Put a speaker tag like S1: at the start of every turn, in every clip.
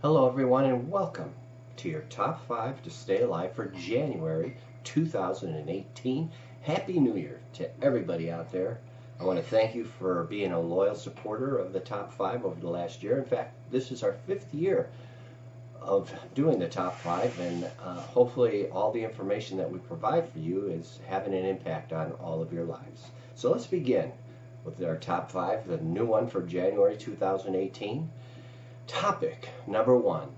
S1: Hello everyone and welcome to your top 5 to stay alive for January 2018. Happy New Year to everybody out there. I want to thank you for being a loyal supporter of the top 5 over the last year. In fact, this is our 5th year of doing the top 5, and hopefully all the information that we provide for you is having an impact on all of your lives. So let's begin with our top 5, the new one for January 2018. Topic number 1.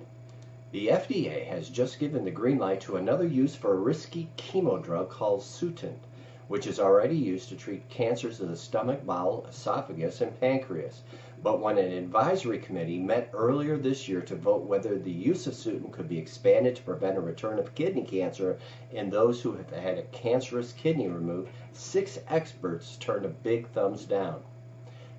S1: The FDA has just given the green light to another use for a risky chemo drug called Sutent, which is already used to treat cancers of the stomach, bowel, esophagus, and pancreas. But when an advisory committee met earlier this year to vote whether the use of Sutent could be expanded to prevent a return of kidney cancer in those who have had a cancerous kidney removed, 6 experts turned a big thumbs down.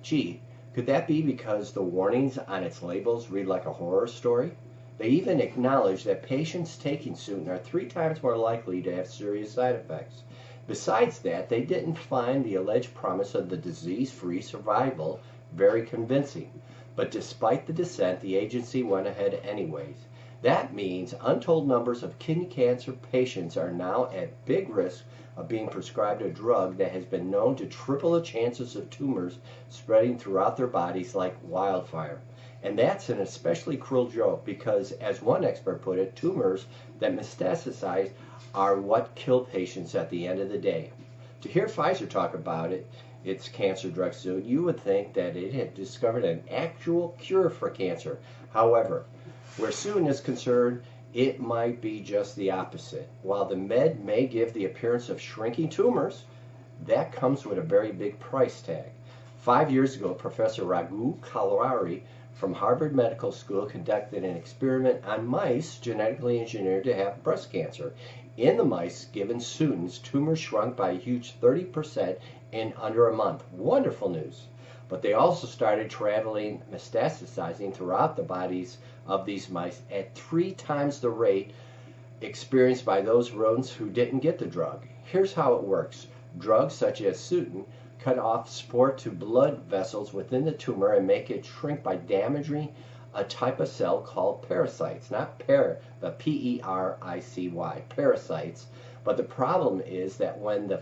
S1: Gee, could that be because the warnings on its labels read like a horror story? They even acknowledge that patients taking Sutent are 3 times more likely to have serious side effects. Besides that, they didn't find the alleged promise of the disease-free survival very convincing. But despite the dissent, the agency went ahead anyways. That means untold numbers of kidney cancer patients are now at big risk of being prescribed a drug that has been known to triple the chances of tumors spreading throughout their bodies like wildfire. And that's an especially cruel joke because, as one expert put it, tumors that metastasize are what kill patients at the end of the day. To hear Pfizer talk about its cancer drug Sutent, you would think that it had discovered an actual cure for cancer. However, where Sutent is concerned, it might be just the opposite. While the med may give the appearance of shrinking tumors, that comes with a very big price tag. 5 years ago, Professor Raghu Kalwari from Harvard Medical School conducted an experiment on mice genetically engineered to have breast cancer. In the mice given Sutent, tumors shrunk by a huge 30% in under a month. Wonderful news. But they also started metastasizing throughout the bodies of these mice at 3 times the rate experienced by those rodents who didn't get the drug. Here's how it works. Drugs such as Sutent cut off spore to blood vessels within the tumor and make it shrink by damaging a type of cell called pericytes. Not but P-E-R-I-C-Y, pericytes. But the problem is that when they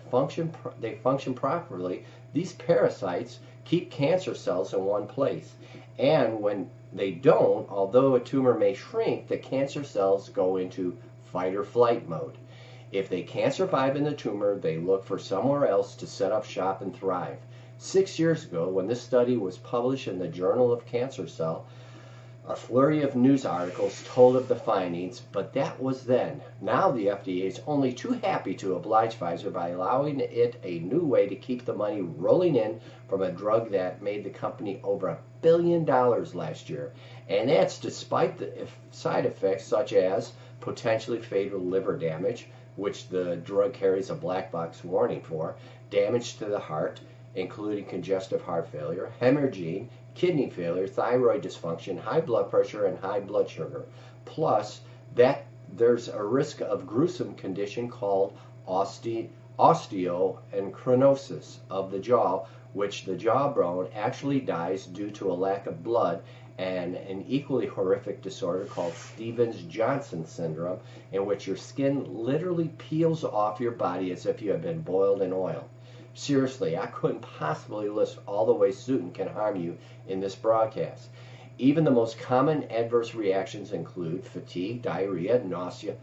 S1: function properly, these pericytes keep cancer cells in one place. And when they don't, although a tumor may shrink, the cancer cells go into fight or flight mode. If they can't survive in the tumor, they look for somewhere else to set up shop and thrive. 6 years ago, when this study was published in the Journal of Cancer Cell, a flurry of news articles told of the findings, but that was then. Now the FDA is only too happy to oblige Pfizer by allowing it a new way to keep the money rolling in from a drug that made the company over $1 billion last year. And that's despite the side effects such as potentially fatal liver damage, which the drug carries a black box warning for, damage to the heart, including congestive heart failure, hemorrhaging, kidney failure, thyroid dysfunction, high blood pressure, and high blood sugar. Plus, that there's a risk of gruesome condition called osteochondrosis of the jaw, which the jawbone actually dies due to a lack of blood, and an equally horrific disorder called Stevens-Johnson syndrome, in which your skin literally peels off your body as if you had been boiled in oil. Seriously, I couldn't possibly list all the ways Sutent can harm you in this broadcast. Even the most common adverse reactions include fatigue, diarrhea, nausea,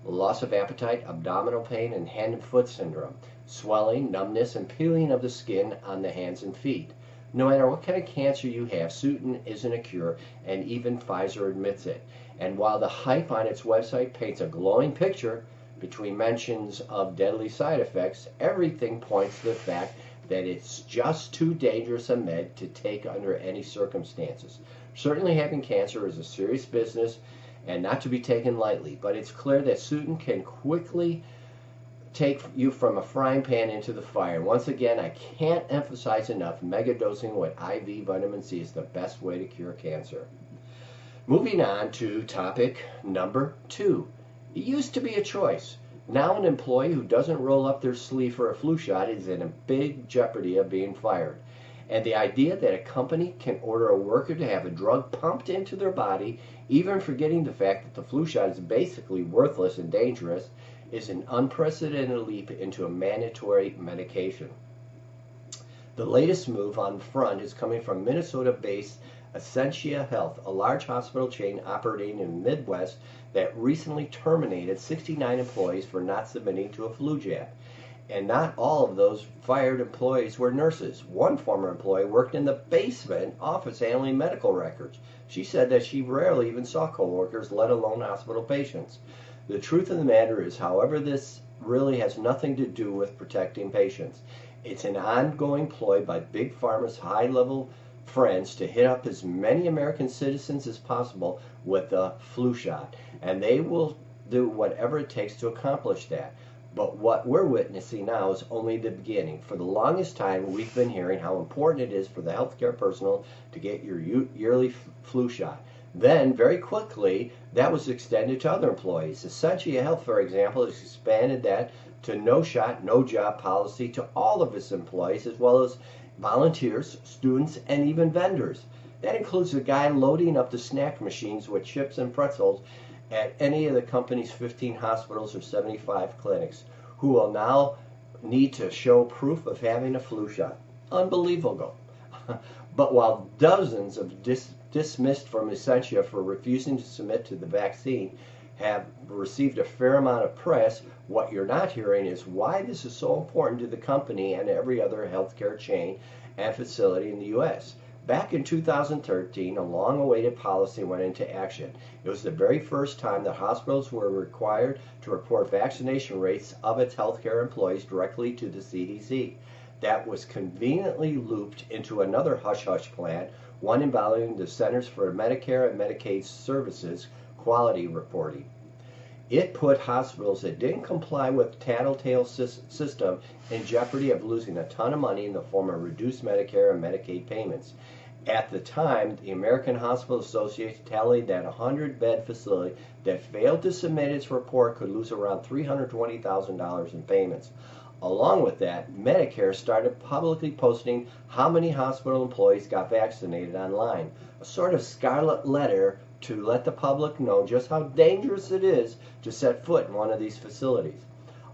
S1: loss of appetite, abdominal pain, and hand and foot syndrome, swelling, numbness, and peeling of the skin on the hands and feet. No matter what kind of cancer you have, Sutent isn't a cure, and even Pfizer admits it. And while the hype on its website paints a glowing picture, between mentions of deadly side effects, everything points to the fact that it's just too dangerous a med to take under any circumstances. Certainly having cancer is a serious business and not to be taken lightly, but it's clear that Sutent can quickly take you from a frying pan into the fire. Once again, I can't emphasize enough, megadosing with IV vitamin C is the best way to cure cancer. Moving on to topic number 2. It used to be a choice. Now an employee who doesn't roll up their sleeve for a flu shot is in a big jeopardy of being fired. And the idea that a company can order a worker to have a drug pumped into their body, even forgetting the fact that the flu shot is basically worthless and dangerous, is an unprecedented leap into a mandatory medication. The latest move on the front is coming from Minnesota-based Essentia Health, a large hospital chain operating in the Midwest that recently terminated 69 employees for not submitting to a flu jab. And not all of those fired employees were nurses. One former employee worked in the basement office handling medical records. She said that she rarely even saw coworkers, let alone hospital patients. The truth of the matter is, however, this really has nothing to do with protecting patients. It's an ongoing ploy by Big Pharma's high-level friends to hit up as many American citizens as possible with the flu shot, and they will do whatever it takes to accomplish that. But what we're witnessing now is only the beginning. For the longest time, we've been hearing how important it is for the healthcare personnel to get your yearly flu shot. Then, very quickly, that was extended to other employees. Essentia Health, for example, has expanded that to no shot, no job policy to all of its employees, as well as volunteers, students, and even vendors. That includes the guy loading up the snack machines with chips and pretzels at any of the company's 15 hospitals or 75 clinics, who will now need to show proof of having a flu shot. Unbelievable. But while dozens of dismissed from Essentia for refusing to submit to the vaccine have received a fair amount of press, what you're not hearing is why this is so important to the company and every other healthcare chain and facility in the U.S. Back in 2013, a long-awaited policy went into action. It was the very first time that hospitals were required to report vaccination rates of its healthcare employees directly to the CDC. That was conveniently looped into another hush-hush plan, one involving the Centers for Medicare and Medicaid Services quality reporting. It put hospitals that didn't comply with the tattletale system in jeopardy of losing a ton of money in the form of reduced Medicare and Medicaid payments. At the time, the American Hospital Association tallied that a 100-bed facility that failed to submit its report could lose around $320,000 in payments. Along with that, Medicare started publicly posting how many hospital employees got vaccinated online, a sort of scarlet letter to let the public know just how dangerous it is to set foot in one of these facilities.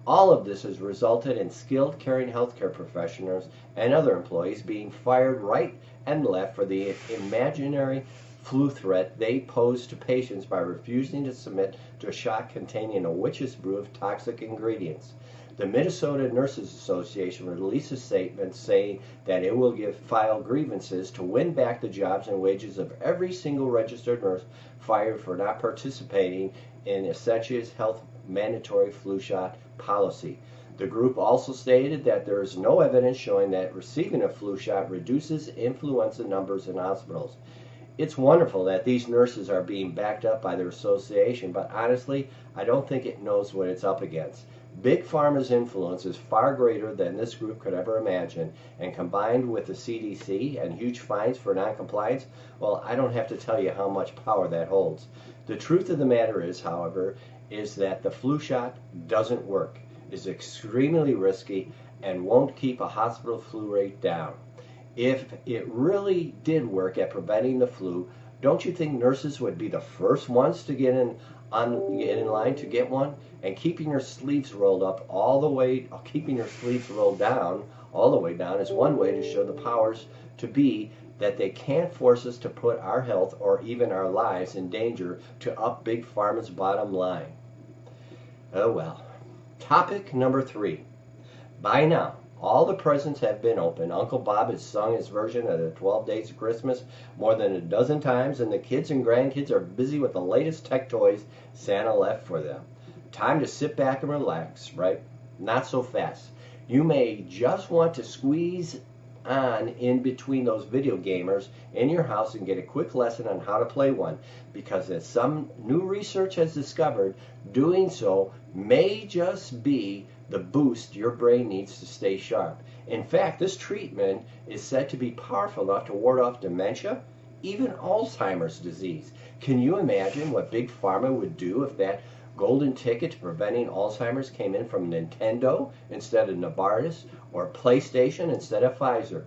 S1: All of this has resulted in skilled caring healthcare professionals and other employees being fired right and left for the imaginary flu threat they pose to patients by refusing to submit to a shot containing a witch's brew of toxic ingredients. The Minnesota Nurses Association released a statement saying that it will file grievances to win back the jobs and wages of every single registered nurse fired for not participating in Essentia's health mandatory flu shot policy. The group also stated that there is no evidence showing that receiving a flu shot reduces influenza numbers in hospitals. It's wonderful that these nurses are being backed up by their association, but honestly, I don't think it knows what it's up against. Big Pharma's influence is far greater than this group could ever imagine, and combined with the CDC and huge fines for noncompliance, well, I don't have to tell you how much power that holds. The truth of the matter is, however, is that the flu shot doesn't work, is extremely risky, and won't keep a hospital flu rate down. If it really did work at preventing the flu, don't you think nurses would be the first ones to get in line to get one? And keeping your sleeves rolled up keeping your sleeves rolled down all the way down is one way to show the powers to be that they can't force us to put our health or even our lives in danger to up Big Pharma's bottom line. Oh well. Topic number 3. By now, all the presents have been opened. Uncle Bob has sung his version of the 12 Days of Christmas more than a dozen times, and the kids and grandkids are busy with the latest tech toys Santa left for them. Time to sit back and relax, right? Not so fast. You may just want to squeeze on in between those video gamers in your house and get a quick lesson on how to play one, because as some new research has discovered, doing so may just be the boost your brain needs to stay sharp. In fact, this treatment is said to be powerful enough to ward off dementia, even Alzheimer's disease. Can you imagine what Big Pharma would do if that golden ticket to preventing Alzheimer's came in from Nintendo instead of Novartis, or PlayStation instead of Pfizer?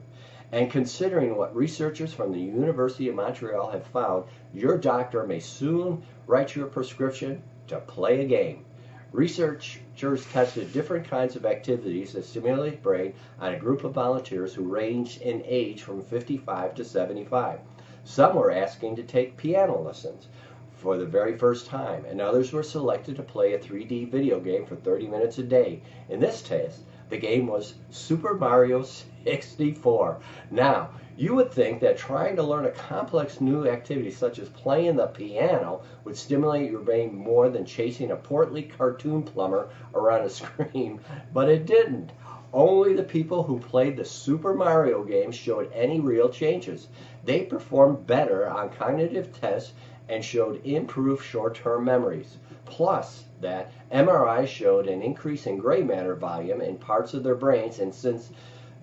S1: And considering what researchers from the University of Montreal have found, your doctor may soon write you a prescription to play a game. Researchers tested different kinds of activities that stimulate the brain on a group of volunteers who ranged in age from 55 to 75. Some were asking to take piano lessons for the very first time, and others were selected to play a 3D video game for 30 minutes a day. In this test, the game was Super Mario 64. Now, you would think that trying to learn a complex new activity such as playing the piano would stimulate your brain more than chasing a portly cartoon plumber around a screen, but it didn't. Only the people who played the Super Mario game showed any real changes. They performed better on cognitive tests and showed improved short-term memories. Plus, that MRI showed an increase in gray matter volume in parts of their brains, and since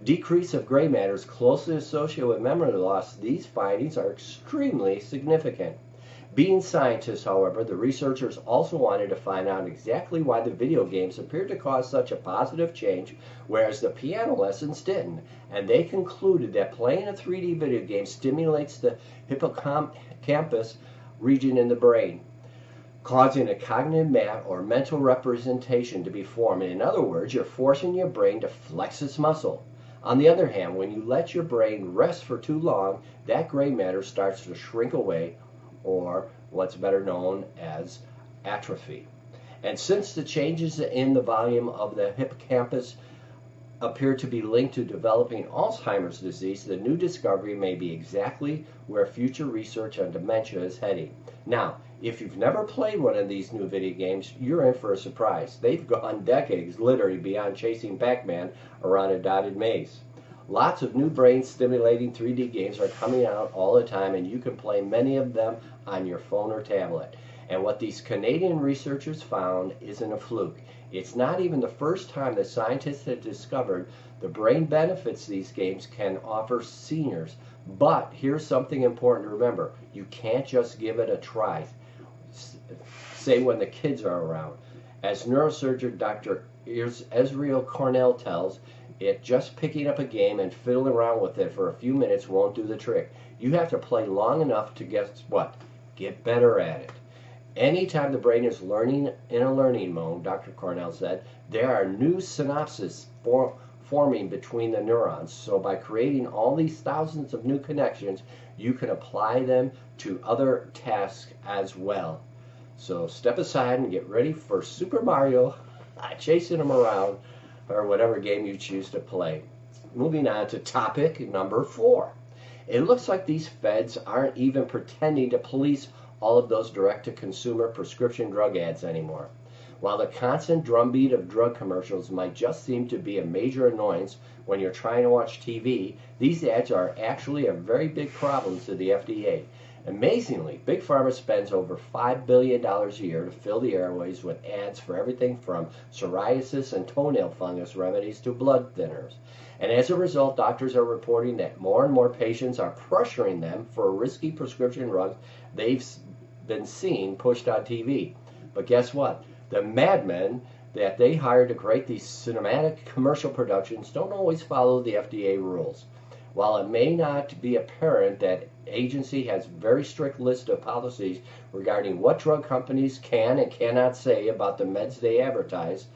S1: decrease of gray matter is closely associated with memory loss, these findings are extremely significant. Being scientists, however, the researchers also wanted to find out exactly why the video games appeared to cause such a positive change, whereas the piano lessons didn't. And they concluded that playing a 3D video game stimulates the hippocampus region in the brain, causing a cognitive map or mental representation to be formed. In other words, you're forcing your brain to flex its muscle. On the other hand, when you let your brain rest for too long, that gray matter starts to shrink away, or what's better known as atrophy. And since the changes in the volume of the hippocampus appear to be linked to developing Alzheimer's disease, the new discovery may be exactly where future research on dementia is heading. Now, if you've never played one of these new video games, you're in for a surprise. They've gone decades, literally, beyond chasing Pac-Man around a dotted maze. Lots of new brain-stimulating 3D games are coming out all the time, and you can play many of them on your phone or tablet. And what these Canadian researchers found isn't a fluke. It's not even the first time that scientists have discovered the brain benefits these games can offer seniors. But here's something important to remember. You can't just give it a try, say when the kids are around. As neurosurgeon Dr. Ezriel Cornell tells, just picking up a game and fiddling around with it for a few minutes won't do the trick. You have to play long enough to get better at it. Anytime the brain is learning in a learning mode, Dr. Cornell said, there are new synapses forming between the neurons. So by creating all these thousands of new connections, you can apply them to other tasks as well. So step aside and get ready for Super Mario, chasing them around, or whatever game you choose to play. Moving on to topic number 4. It looks like these feds aren't even pretending to police all of those direct-to-consumer prescription drug ads anymore. While the constant drumbeat of drug commercials might just seem to be a major annoyance when you're trying to watch TV, these ads are actually a very big problem to the FDA. Amazingly, Big Pharma spends over $5 billion a year to fill the airways with ads for everything from psoriasis and toenail fungus remedies to blood thinners. And as a result, doctors are reporting that more and more patients are pressuring them for risky prescription drugs they've been seeing pushed on TV. But guess what? The madmen that they hire to create these cinematic commercial productions don't always follow the FDA rules. While it may not be apparent that agency has a very strict list of policies regarding what drug companies can and cannot say about the meds they advertise,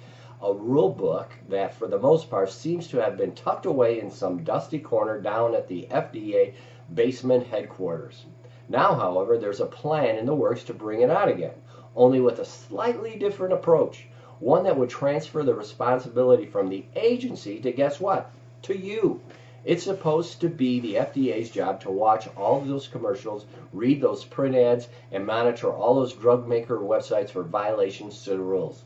S1: a rule book that for the most part seems to have been tucked away in some dusty corner down at the FDA basement headquarters. Now, however, there's a plan in the works to bring it out again, only with a slightly different approach, one that would transfer the responsibility from the agency to, guess what? To you. It's supposed to be the FDA's job to watch all of those commercials, read those print ads, and monitor all those drug maker websites for violations to the rules.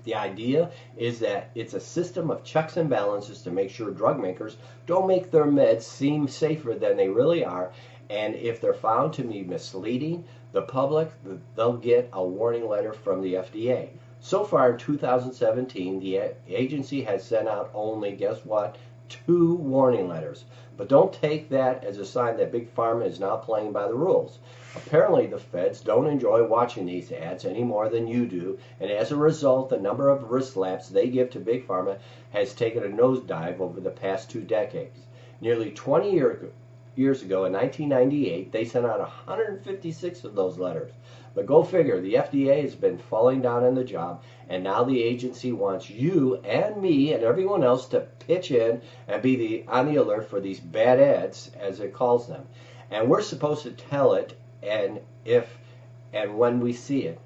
S1: The idea is that it's a system of checks and balances to make sure drug makers don't make their meds seem safer than they really are, and if they're found to be misleading the public, they'll get a warning letter from the FDA. So far in 2017, the agency has sent out only, guess what, 2 warning letters. But don't take that as a sign that Big Pharma is now playing by the rules. Apparently the feds don't enjoy watching these ads any more than you do, and as a result, the number of wrist slaps they give to Big Pharma has taken a nosedive over the past 2 decades. Nearly 20 years ago, in 1998, they sent out 156 of those letters. But go figure, the FDA has been falling down on the job, and now the agency wants you and me and everyone else to pitch in and be on the alert for these bad ads, as it calls them. And we're supposed to tell it and when we see it.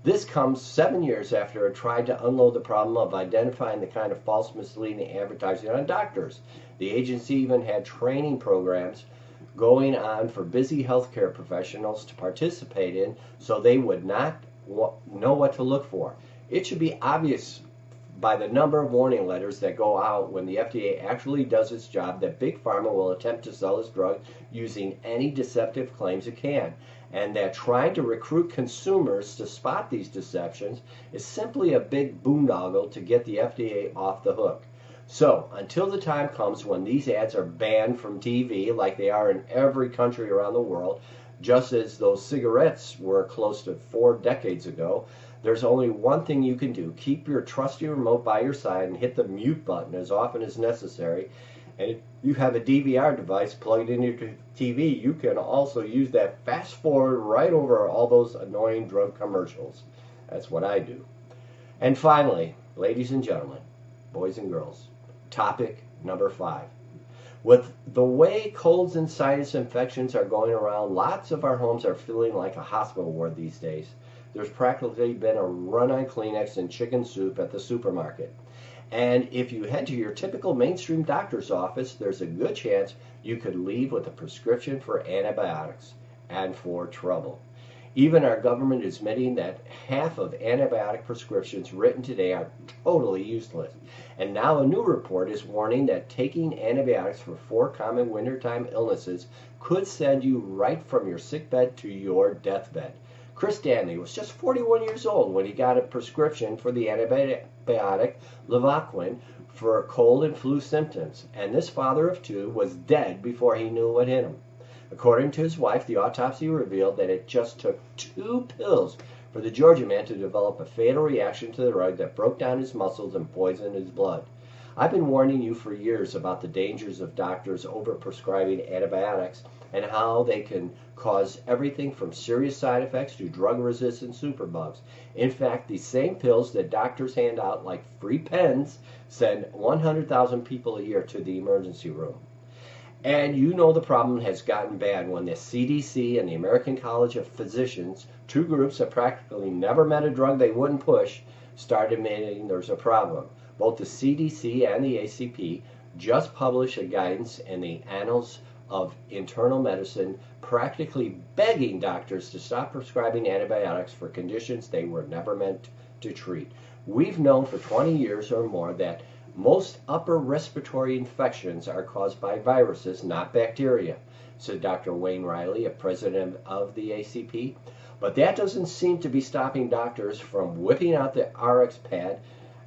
S1: This comes 7 years after it tried to unload the problem of identifying the kind of false, misleading advertising on doctors. The agency even had training programs going on for busy healthcare professionals to participate in so they would not know what to look for. It should be obvious by the number of warning letters that go out when the FDA actually does its job that Big Pharma will attempt to sell this drug using any deceptive claims it can, and that trying to recruit consumers to spot these deceptions is simply a big boondoggle to get the FDA off the hook. So, until the time comes when these ads are banned from TV, like they are in every country around the world, just as those cigarettes were close to 4 decades ago, there's only one thing you can do. Keep your trusty remote by your side and hit the mute button as often as necessary. And if you have a DVR device plugged into your TV, you can also use that fast forward right over all those annoying drug commercials. That's what I do. And finally, ladies and gentlemen, boys and girls, topic number 5. With the way colds and sinus infections are going around, lots of our homes are feeling like a hospital ward these days. There's practically been a run on Kleenex and chicken soup at the supermarket. And if you head to your typical mainstream doctor's office, there's a good chance you could leave with a prescription for antibiotics and for trouble. Even our government is admitting that half of antibiotic prescriptions written today are totally useless. And now a new report is warning that taking antibiotics for 4 common wintertime illnesses could send you right from your sickbed to your deathbed. Chris Danley was just 41 years old when he got a prescription for the antibiotic Levaquin for cold and flu symptoms, and this father of 2 was dead before he knew what hit him. According to his wife, the autopsy revealed that it just took 2 pills for the Georgia man to develop a fatal reaction to the drug that broke down his muscles and poisoned his blood. I've been warning you for years about the dangers of doctors overprescribing antibiotics and how they can cause everything from serious side effects to drug-resistant superbugs. In fact, these same pills that doctors hand out like free pens send 100,000 people a year to the emergency room. And you know the problem has gotten bad when the CDC and the American College of Physicians, 2 groups that practically never met a drug they wouldn't push, started admitting there's a problem. Both the CDC and the ACP just published a guidance in the Annals of Internal Medicine practically begging doctors to stop prescribing antibiotics for conditions they were never meant to treat. We've known for 20 years or more that most upper respiratory infections are caused by viruses, not bacteria, said Dr. Wayne Riley, a president of the ACP. But that doesn't seem to be stopping doctors from whipping out the RX pad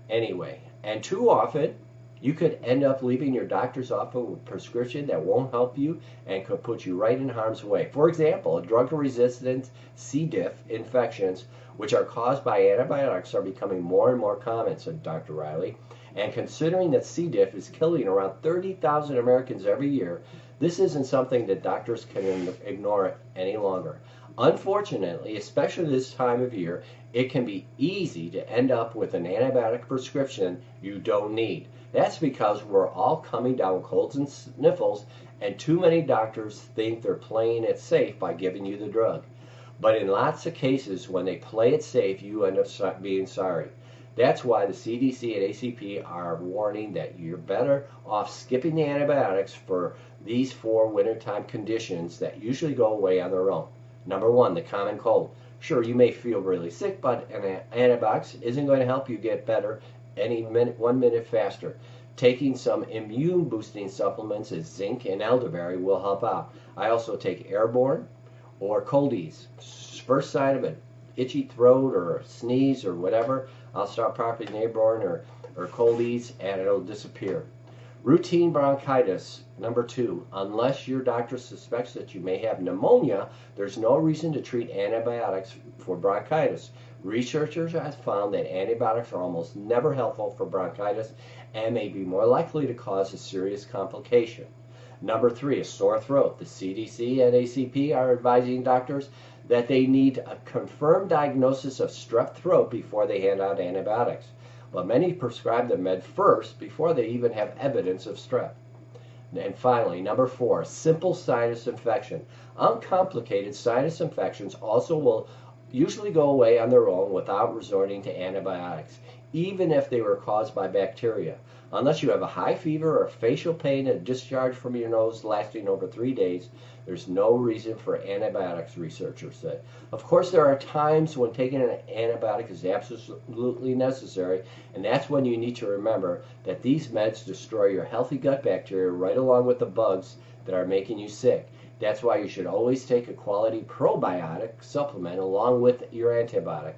S1: anyway. And too often, you could end up leaving your doctor's office with a prescription that won't help you and could put you right in harm's way. For example, drug-resistant C. diff infections, which are caused by antibiotics, are becoming more and more common, said Dr. Riley. And considering that C. diff is killing around 30,000 Americans every year, this isn't something that doctors can ignore any longer. Unfortunately, especially this time of year, it can be easy to end up with an antibiotic prescription you don't need. That's because we're all coming down with colds and sniffles, and too many doctors think they're playing it safe by giving you the drug. But in lots of cases, when they play it safe, you end up being sorry. That's why the CDC and ACP are warning that you're better off skipping the antibiotics for these 4 wintertime conditions that usually go away on their own. Number 1, the common cold. Sure, you may feel really sick, but an antibiotic isn't going to help you get better any minute, 1 minute faster. Taking some immune boosting supplements as zinc and elderberry will help out. I also take Airborne or Coldies. First sign of an itchy throat or a sneeze or whatever, I'll start popping Airborne or Coldies and it'll disappear. Routine bronchitis, number 2. Unless your doctor suspects that you may have pneumonia, there's no reason to treat antibiotics for bronchitis. Researchers have found that antibiotics are almost never helpful for bronchitis and may be more likely to cause a serious complication. Number 3 is sore throat. The CDC and ACP are advising doctors that they need a confirmed diagnosis of strep throat before they hand out antibiotics. But many prescribe the med first before they even have evidence of strep. And finally, number 4, simple sinus infection. Uncomplicated sinus infections also will usually go away on their own without resorting to antibiotics, even if they were caused by bacteria. Unless you have a high fever or facial pain and discharge from your nose lasting over 3 days, there's no reason for antibiotics, researchers say. Of course, there are times when taking an antibiotic is absolutely necessary, and that's when you need to remember that these meds destroy your healthy gut bacteria right along with the bugs that are making you sick. That's why you should always take a quality probiotic supplement along with your antibiotic,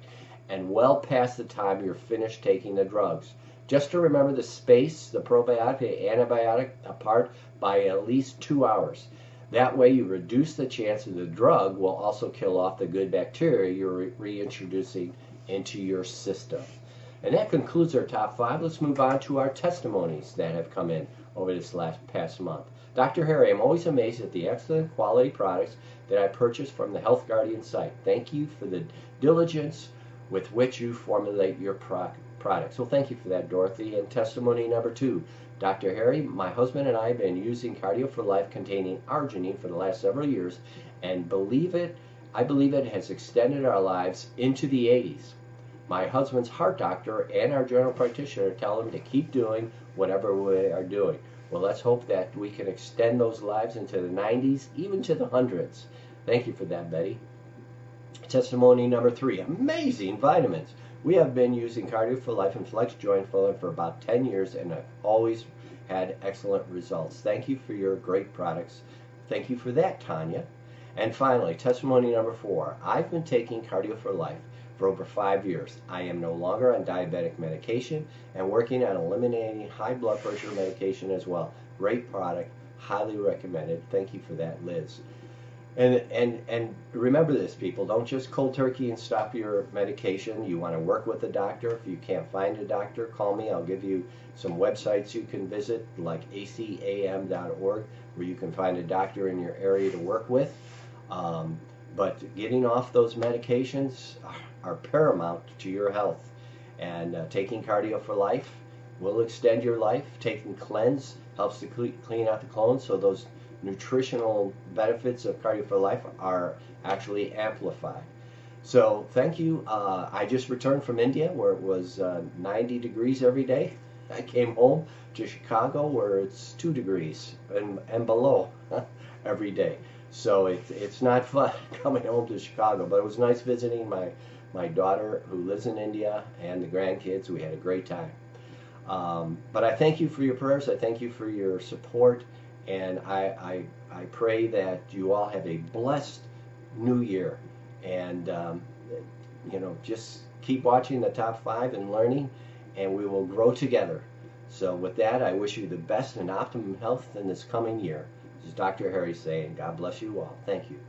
S1: and well past the time you're finished taking the drugs. Just to remember the space, the probiotic, the antibiotic apart by at least 2 hours. That way you reduce the chance that the drug will also kill off the good bacteria you're reintroducing into your system. And that concludes our top 5. Let's move on to our testimonies that have come in over this past month. Dr. Harry, I'm always amazed at the excellent quality products that I purchase from the Health Guardian site. Thank you for the diligence with which you formulate your products. Well, thank you for that, Dorothy. And testimony number 2. Dr. Harry, my husband and I have been using Cardio for Life containing arginine for the last several years, and I believe it has extended our lives into the 80s. My husband's heart doctor and our general practitioner tell him to keep doing whatever we are doing. Well, let's hope that we can extend those lives into the 90s, even to the hundreds. Thank you for that, Betty. Testimony number 3, amazing vitamins. We have been using Cardio for Life and Flex Joint Filler for about 10 years and have always had excellent results. Thank you for your great products. Thank you for that, Tanya. And finally, testimony number 4. I've been taking Cardio for Life for over 5 years. I am no longer on diabetic medication and working on eliminating high blood pressure medication as well. Great product, highly recommended. Thank you for that, Liz. And remember this, people, don't just cold turkey and stop your medication. You want to work with a doctor. If you can't find a doctor, call me. I'll give you some websites you can visit, like acam.org, where you can find a doctor in your area to work with. But getting off those medications are paramount to your health. And taking Cardio for Life will extend your life. Taking Cleanse helps to clean out the clones, so those nutritional benefits of Cardio for Life are actually amplified. So thank you. I just returned from India, where it was 90 degrees every day. I came home to Chicago, where it's 2 degrees and below every day. So it's not fun coming home to Chicago, but it was nice visiting my daughter who lives in India and the grandkids. We had a great time. But I thank you for your prayers. I thank you for your support. And I pray that you all have a blessed new year. And, just keep watching the top 5 and learning, and we will grow together. So with that, I wish you the best and optimum health in this coming year. This is Dr. Harry saying, God bless you all. Thank you.